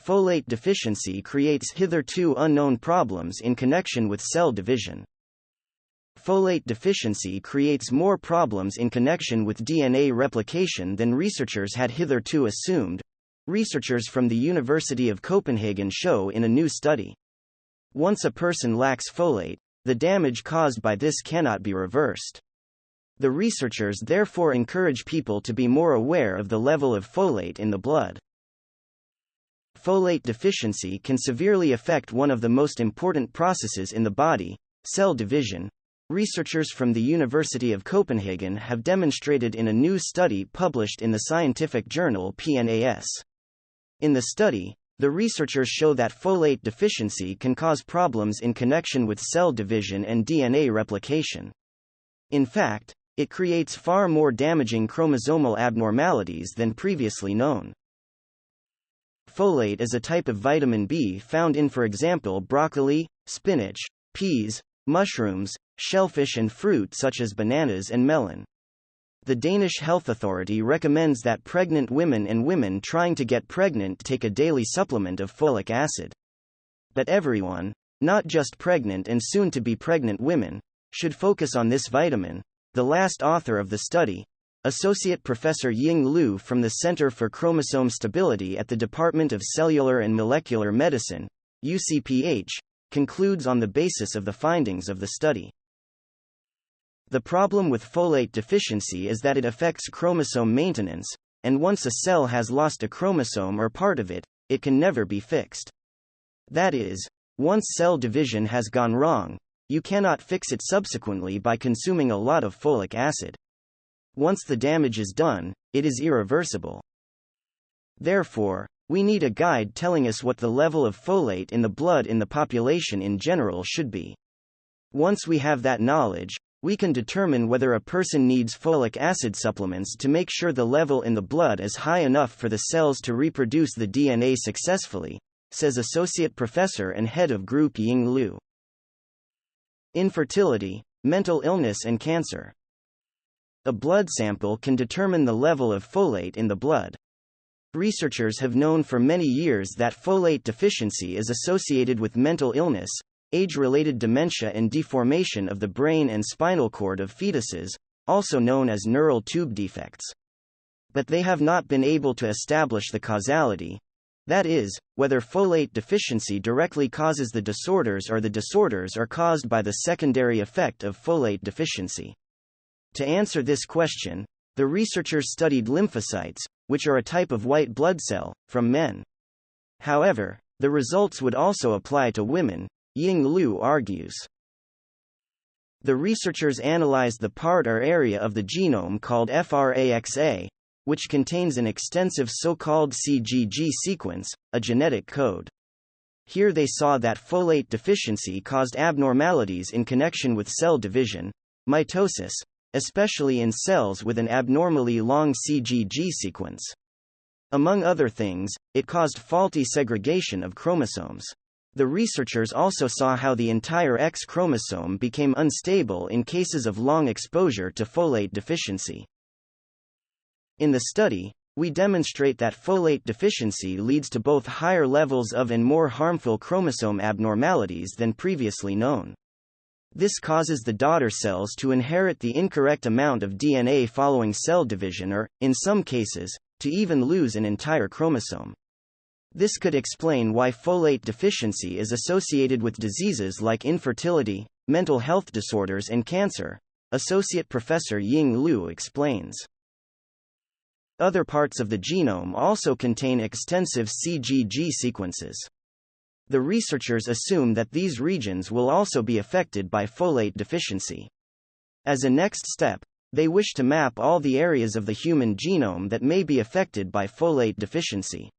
Folate deficiency creates hitherto unknown problems in connection with cell division. Folate deficiency creates more problems in connection with DNA replication than researchers had hitherto assumed, researchers from the University of Copenhagen show in a new study. Once a person lacks folate, the damage caused by this cannot be reversed. The researchers therefore encourage people to be more aware of the level of folate in the blood. Folate deficiency can severely affect one of the most important processes in the body, cell division. Researchers from the University of Copenhagen have demonstrated in a new study published in the scientific journal PNAS. In the study, the researchers show that folate deficiency can cause problems in connection with cell division and DNA replication. In fact, it creates far more damaging chromosomal abnormalities than previously known. Folate is a type of vitamin B found in, for example, broccoli, spinach, peas, mushrooms, shellfish and fruit such as bananas and melon. The Danish Health Authority recommends that pregnant women and women trying to get pregnant take a daily supplement of folic acid. But everyone, not just pregnant and soon-to-be pregnant women, should focus on this vitamin. The last author of the study, Associate Professor Ying Liu from the Center for Chromosome Stability at the Department of Cellular and Molecular Medicine, UCPH, concludes on the basis of the findings of the study. The problem with folate deficiency is that it affects chromosome maintenance, and once a cell has lost a chromosome or part of it, it can never be fixed. That is, once cell division has gone wrong, you cannot fix it subsequently by consuming a lot of folic acid. Once the damage is done, it is irreversible. Therefore, we need a guide telling us what the level of folate in the blood in the population in general should be. Once we have that knowledge, we can determine whether a person needs folic acid supplements to make sure the level in the blood is high enough for the cells to reproduce the DNA successfully, says Associate Professor and Head of Group Ying Liu. Infertility, mental illness and cancer. A blood sample can determine the level of folate in the blood. Researchers have known for many years that folate deficiency is associated with mental illness, age-related dementia and deformation of the brain and spinal cord of fetuses, also known as neural tube defects. But they have not been able to establish the causality, that is, whether folate deficiency directly causes the disorders or the disorders are caused by the secondary effect of folate deficiency. To answer this question, the researchers studied lymphocytes, which are a type of white blood cell, from men. However, the results would also apply to women, Ying Liu argues. The researchers analyzed the part or area of the genome called FRAXA, which contains an extensive so-called CGG sequence, a genetic code. Here they saw that folate deficiency caused abnormalities in connection with cell division, mitosis, especially in cells with an abnormally long CGG sequence. Among other things, it caused faulty segregation of chromosomes. The researchers also saw how the entire X chromosome became unstable in cases of long exposure to folate deficiency. In the study, we demonstrate that folate deficiency leads to both higher levels of and more harmful chromosome abnormalities than previously known. This causes the daughter cells to inherit the incorrect amount of DNA following cell division or, in some cases, to even lose an entire chromosome. This could explain why folate deficiency is associated with diseases like infertility, mental health disorders and cancer, Associate Professor Ying Liu explains. Other parts of the genome also contain extensive CGG sequences. The researchers assume that these regions will also be affected by folate deficiency. As a next step, they wish to map all the areas of the human genome that may be affected by folate deficiency.